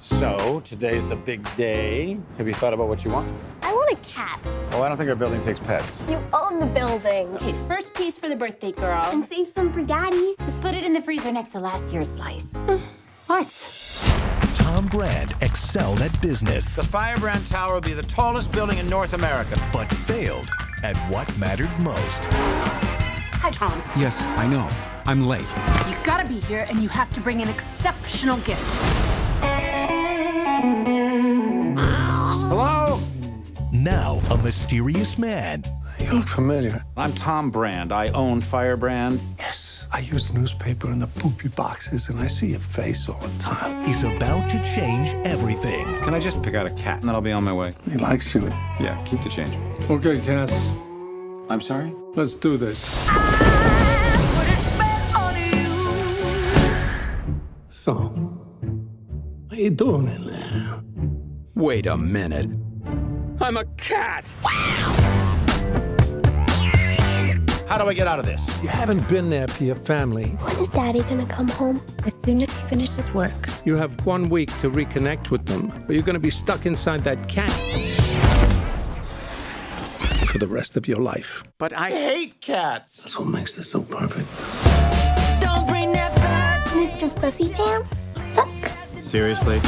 So, today's the big day. Have you thought about what you want? I want a cat. Oh, I don't think our building takes pets. You own the building. Okay, first piece for the birthday girl. And save some for Daddy. Just put it in the freezer next to last year's slice. What? Tom Brand excelled at business, The Firebrand Tower will be the tallest building in North America. but failed at what mattered most. Hi, Tom. Yes, I know. I'm late. You gotta be here, and you have to bring an exceptional gift. Hello? Now, a mysterious man You look familiar. I'm Tom Brand. I own Firebrand. Yes, I use the newspaper in the poopy boxes, and I see your face all the time. is about to change everything. Can I just pick out a cat and then I'll be on my way? He likes you. Yeah, keep the change. Okay, Cass, I'm sorry? let's do this. So, how you doing in there? Wait a minute. I'm a cat! How do I get out of this? You haven't been there for your family. When is Daddy gonna come home? As soon as he finishes work. You have 1 week to reconnect with them, or you're going to be stuck inside that cat for the rest of your life. But I hate cats. That's what makes this so perfect. Mr. Fuzzy Pants? Look. Seriously?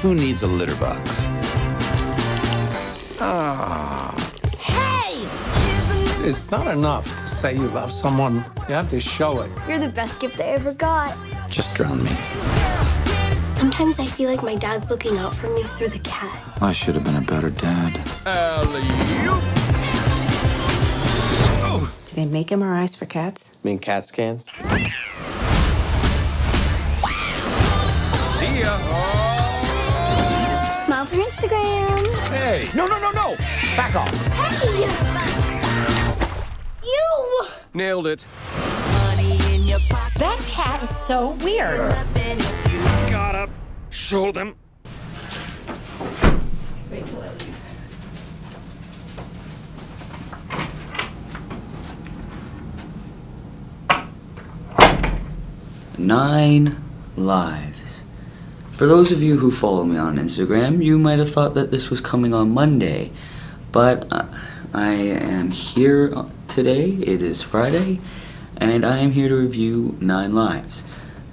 Who needs a litter box? Hey! It's not enough to say you love someone. You have to show it. You're the best gift I ever got. Just drown me. Sometimes I feel like my dad's looking out for me through the cat. I should have been a better dad. Do they make MRIs for cats? mean cat scans? Smile for Instagram. Hey! No! Back off! Hey! You! Nailed it. That cat is so weird. Gotta show them. Nine lives. For those of you who follow me on Instagram, you might have thought that this was coming on Monday, but I am here today. It is Friday, and I am here to review Nine Lives.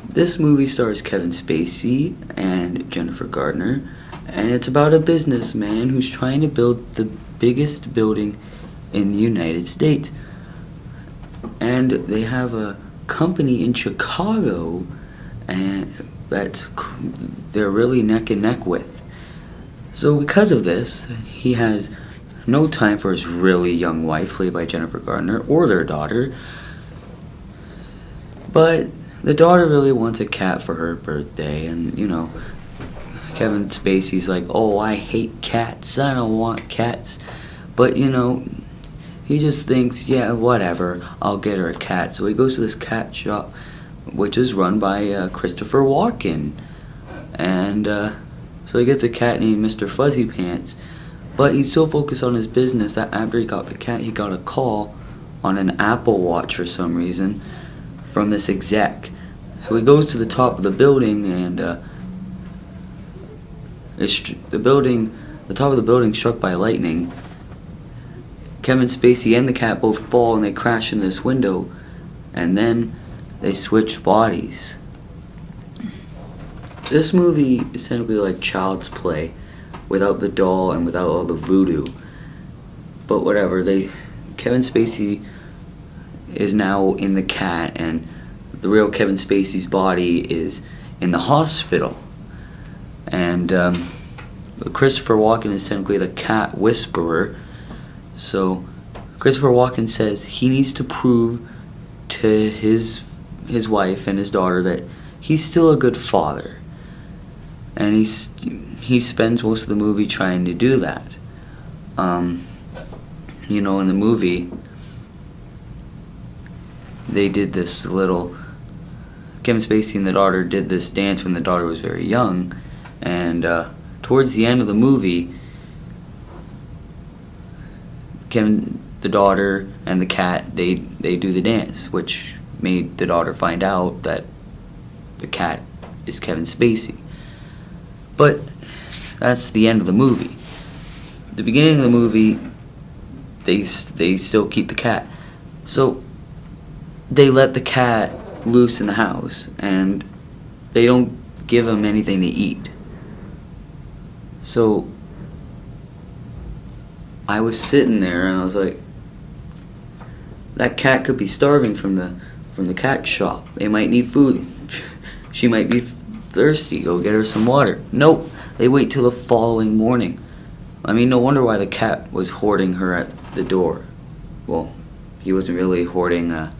This movie stars Kevin Spacey and Jennifer Gardner, and it's about a businessman who's trying to build the biggest building in the United States. And they have a company in Chicago and that they're really neck and neck with. So because of this, he has no time for his really young wife, played by Jennifer Gardner, or their daughter. But the daughter really wants a cat for her birthday, and you know, Kevin Spacey's like, oh, I hate cats, I don't want cats. But you know, he just thinks, yeah, whatever, I'll get her a cat. So he goes to this cat shop, which is run by Christopher Walken. And so he gets a cat named Mr. Fuzzy Pants. But he's so focused on his business that after he got the cat, he got a call on an Apple Watch for some reason from this exec. So he goes to the top of the building, and the top of the building struck by lightning. Kevin Spacey and the cat both fall and they crash into this window, and then they switch bodies. This movie is technically like Child's Play without the doll and without all the voodoo. But whatever, Kevin Spacey is now in the cat, and the real Kevin Spacey's body is in the hospital. And Christopher Walken is technically the cat whisperer. So Christopher Walken says he needs to prove to his wife and his daughter that he's still a good father, and he spends most of the movie trying to do that. You know, in the movie they did this little, Kevin Spacey and the daughter did this dance when the daughter was very young, and towards the end of the movie, the daughter and the cat, they do the dance, which made the daughter find out that the cat is Kevin Spacey. But that's the end of the movie. The beginning of the movie, they still keep the cat. So they let the cat loose in the house, and they don't give him anything to eat. So I was sitting there and I was like, that cat could be starving from the cat shop. They might need food. She might be thirsty. Go get her some water. Nope. They wait till the following morning. I mean, no wonder why the cat was hoarding her at the door. Well, he wasn't really hoarding the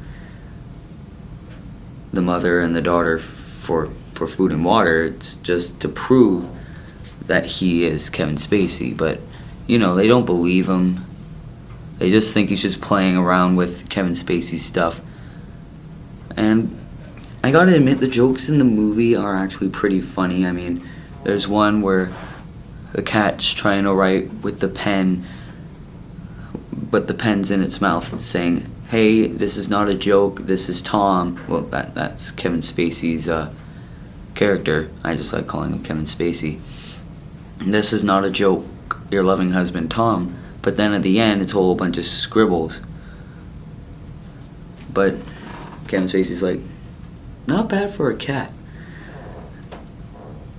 mother and the daughter for food and water. It's just to prove that he is Kevin Spacey. But, you know, they don't believe him. They just think he's just playing around with Kevin Spacey's stuff. And I gotta admit, the jokes in the movie are actually pretty funny. I mean, there's one where the cat's trying to write with the pen, but the pen's in its mouth, saying, "Hey, this is not a joke, this is Tom." Well, that's Kevin Spacey's character. I just like calling him Kevin Spacey. "This is not a joke, your loving husband, Tom." But then at the end, it's a whole bunch of scribbles. But Kevin Spacey's like, not bad for a cat.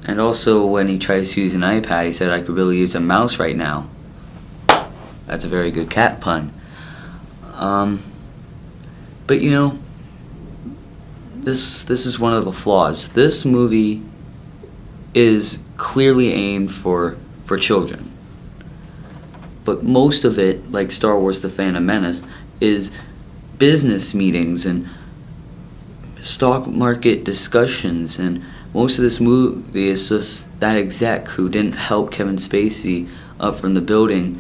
And also, when he tries to use an iPad, he said, "I could really use a mouse right now." That's a very good cat pun. But you know, this is one of the flaws. This movie is clearly aimed for children. But most of it, like Star Wars The Phantom Menace, is business meetings and stock market discussions, and most of this movie is just that exec who didn't help Kevin Spacey up from the building.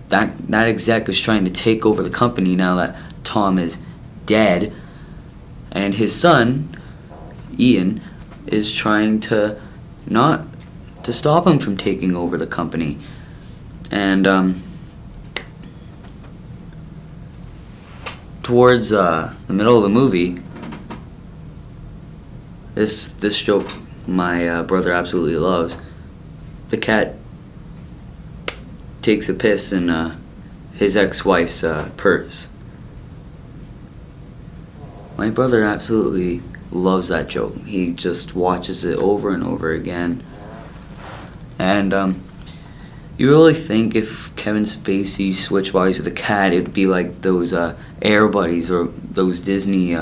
That exec is trying to take over the company now that Tom is dead, and his son, Ian, is trying to stop him from taking over the company. And towards the middle of the movie, this joke my brother absolutely loves. The cat takes a piss in his ex-wife's purse. My brother absolutely loves that joke. He just watches it over and over again. And you really think if Kevin Spacey switched bodies with a cat, it'd be like those Air Buddies or those Disney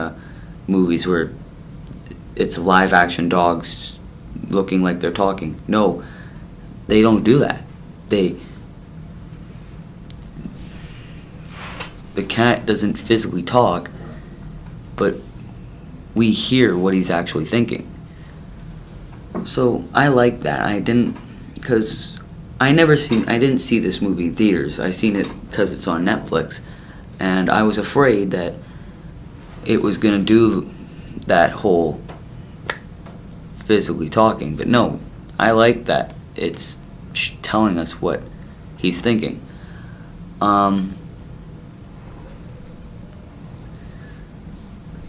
movies where it's live action dogs looking like they're talking. No, they don't do that. The cat doesn't physically talk, but we hear what he's actually thinking. So I like that. I didn't see this movie in theaters. I seen it because it's on Netflix, and I was afraid that it was gonna do that whole physically talking. But no, I like that it's telling us what he's thinking.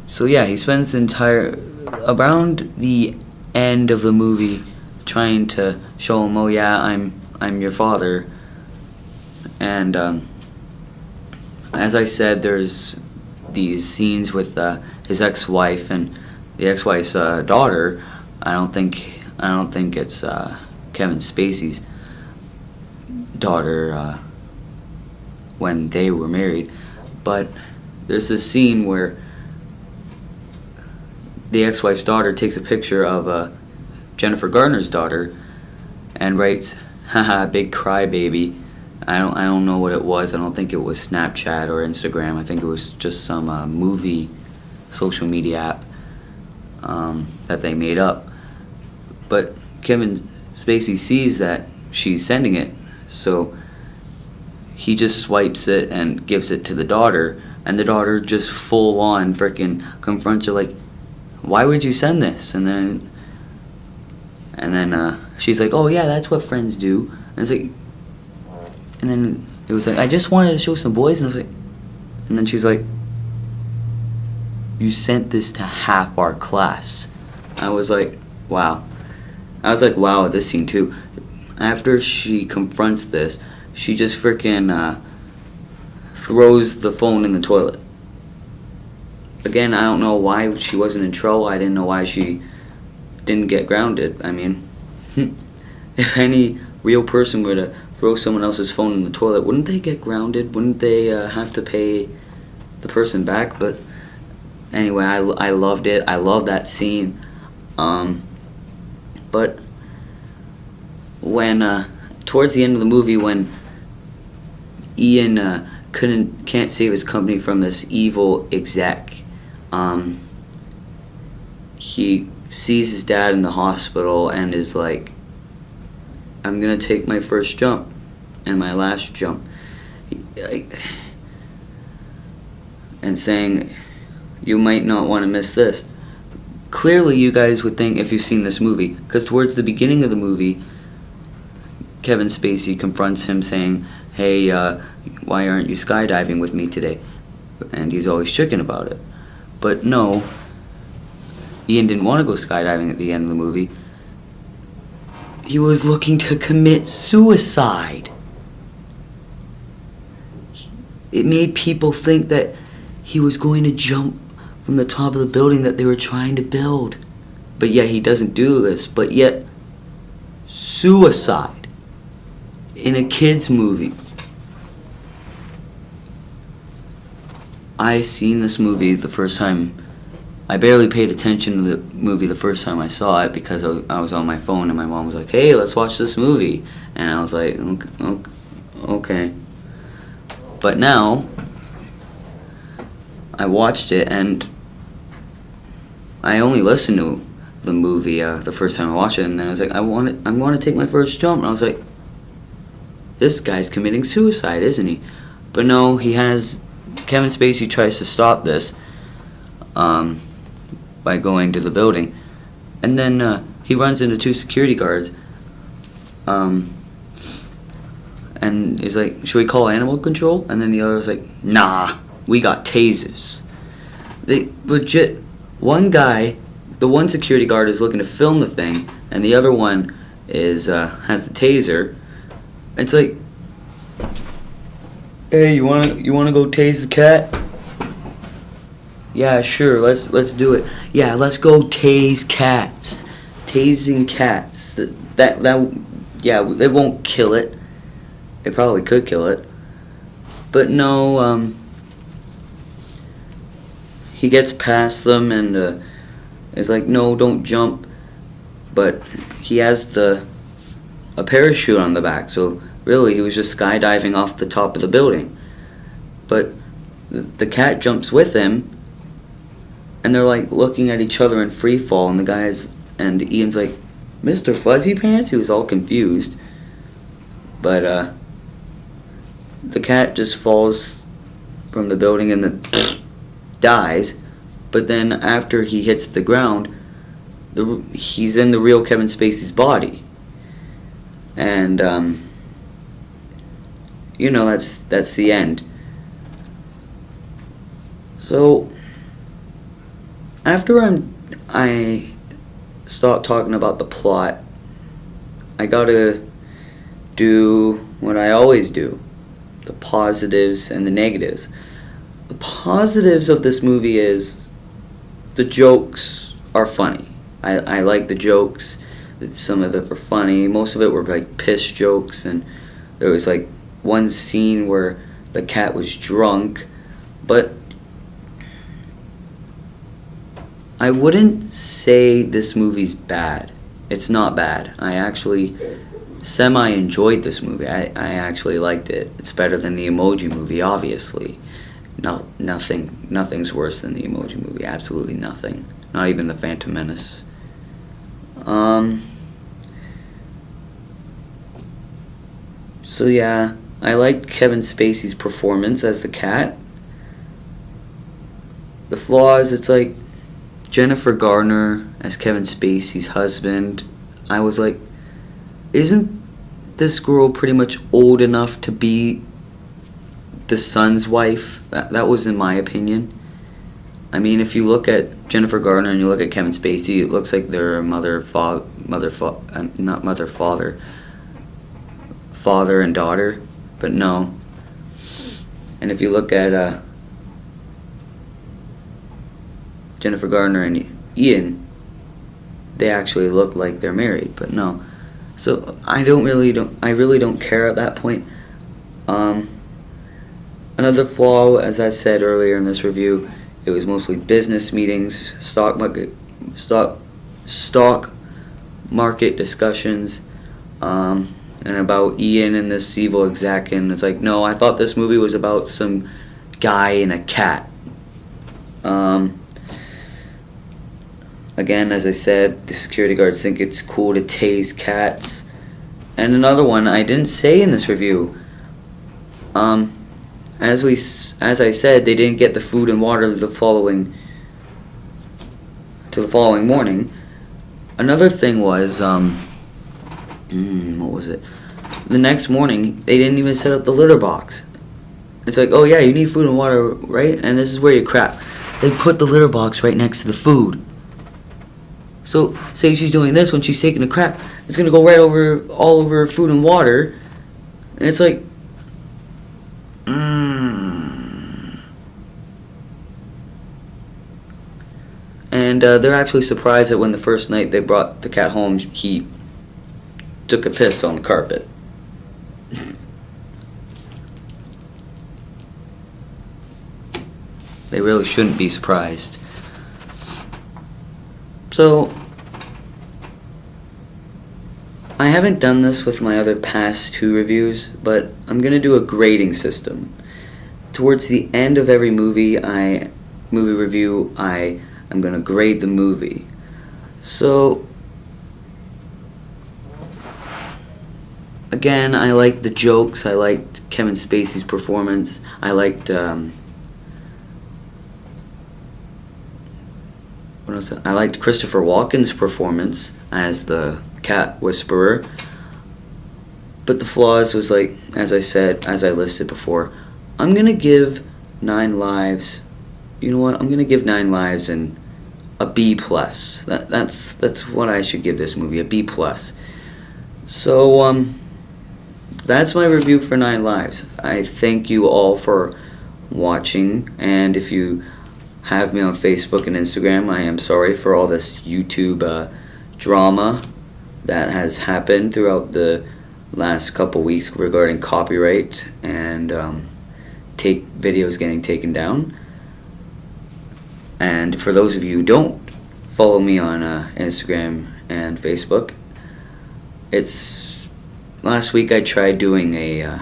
So yeah, he spends around the end of the movie trying to show him, "Oh yeah, I'm your father." And as I said, there's these scenes with his ex-wife and the ex-wife's daughter. I don't think it's Kevin Spacey's daughter when they were married, but there's this scene where the ex-wife's daughter takes a picture of Jennifer Garner's daughter and writes, "Haha, big crybaby." I don't know what it was. I don't think it was Snapchat or Instagram. I think it was just some movie social media app that they made up. But Kevin Spacey sees that she's sending it, so he just swipes it and gives it to the daughter, and the daughter just full on freaking confronts her like, "Why would you send this?" And then she's like, "Oh yeah, that's what friends do." And it's like, and then it was like, "I just wanted to show some boys," and I was like, and then she's like, "You sent this to half our class." I was like, wow. I was like, wow, this scene too. After she confronts this, she just freaking throws the phone in the toilet. Again, I don't know why she wasn't in trouble. I didn't know why she didn't get grounded. I mean, if any real person were to throw someone else's phone in the toilet, wouldn't they get grounded? Wouldn't they have to pay the person back? But anyway, I loved it. I love that scene. But when towards the end of the movie, when Ian can't save his company from this evil exec, he sees his dad in the hospital and is like, I'm gonna take my first jump and my last jump, and saying, you might not want to miss this. Clearly you guys would think, if you've seen this movie, because towards the beginning of the movie, Kevin Spacey confronts him saying, hey, why aren't you skydiving with me today? And he's always chicken about it. But no, Ian didn't want to go skydiving at the end of the movie. He was looking to commit suicide. It made people think that he was going to jump from the top of the building that they were trying to build. But yet he doesn't do this. But yet, suicide in a kid's movie. I seen this movie the first time. I barely paid attention to the movie the first time I saw it because I was on my phone and my mom was like, hey, let's watch this movie. And I was like, okay. But now, I watched it and I only listened to the movie the first time I watched it, and then I was like, I'm going to take my first jump. And I was like, this guy's committing suicide, isn't he? But no, Kevin Spacey tries to stop this by going to the building. And then he runs into two security guards and he's like, should we call animal control? And then the other was like, nah, we got tasers. They legit, one guy, the one security guard is looking to film the thing, and the other one is has the taser. It's like, hey, you wanna go tase the cat? Yeah, sure, let's do it. Yeah, let's go tase cats. Tasing cats. Yeah, they won't kill it. It probably could kill it. But no, he gets past them and is like, no, don't jump. But he has a parachute on the back, so really he was just skydiving off the top of the building. But the cat jumps with him, and they're like looking at each other in free fall, and Ian's like, Mr. Fuzzy Pants? He was all confused. But the cat just falls from the building and then dies. But then after he hits the ground, he's in the real Kevin Spacey's body. And that's the end. So after I stop talking about the plot, I gotta do what I always do, the positives and the negatives. The positives of this movie is the jokes are funny. I like the jokes. Some of it were funny. Most of it were like piss jokes, and there was like one scene where the cat was drunk. But I wouldn't say this movie's bad. It's not bad. I actually semi-enjoyed this movie. I actually liked it. It's better than the Emoji Movie, obviously. No, nothing's worse than the Emoji Movie. Absolutely nothing. Not even the Phantom Menace. So yeah, I liked Kevin Spacey's performance as the cat. The flaws, it's like Jennifer Garner as Kevin Spacey's husband. I was like, isn't this girl pretty much old enough to be the son's wife? That was in my opinion. I mean, if you look at Jennifer Garner and you look at Kevin Spacey, it looks like they're father and daughter, but no. And if you look at Jennifer Garner and Ian, they actually look like they're married, but no. So I really don't care at that point. Another flaw, as I said earlier in this review, it was mostly business meetings, stock market discussions, and about Ian and this evil exec. And it's like, no, I thought this movie was about some guy and a cat. Again, as I said, the security guards think it's cool to tase cats. And another one I didn't say in this review. As I said, they didn't get the food and water the following morning. Another thing was, what was it? The next morning, they didn't even set up the litter box. It's like, oh yeah, you need food and water, right? And this is where you crap. They put the litter box right next to the food. So, say she's doing this when she's taking a crap, it's gonna go right all over food and water, and it's like, And they're actually surprised that when the first night they brought the cat home, he took a piss on the carpet. They really shouldn't be surprised. So, I haven't done this with my other past 2 reviews, but I'm going to do a grading system. Towards the end of every movie review, I'm going to grade the movie. So, again, I liked the jokes, I liked Kevin Spacey's performance, I liked, what else? I liked Christopher Walken's performance as the cat whisperer. But the flaws was, like, as I said, as I listed before, I'm going to give 9 lives. You know what? I'm going to give 9 lives and a B+. That's what I should give this movie, a B+. So, that's my review for 9 lives. I thank you all for watching, and if you have me on Facebook and Instagram, I am sorry for all this YouTube drama that has happened throughout the last couple weeks regarding copyright and videos getting taken down. And for those of you who don't follow me on Instagram and Facebook, last week I tried doing a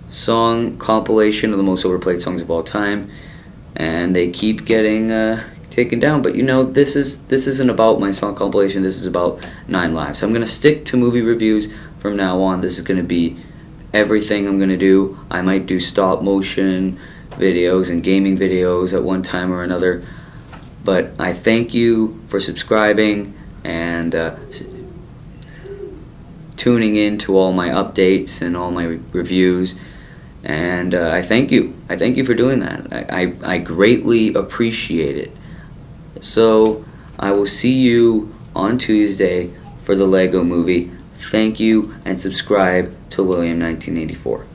song compilation of the most overplayed songs of all time, and they keep getting taken down. But you know, this isn't about my song compilation. This is about 9 lives. So I'm gonna stick to movie reviews from now on. This is gonna be everything I'm gonna do. I might do stop motion videos and gaming videos at one time or another. But I thank you for subscribing and tuning in to all my updates and all my reviews. And I thank you. I thank you for doing that. I greatly appreciate it. So I will see you on Tuesday for the Lego Movie. Thank you, and subscribe to William 1984.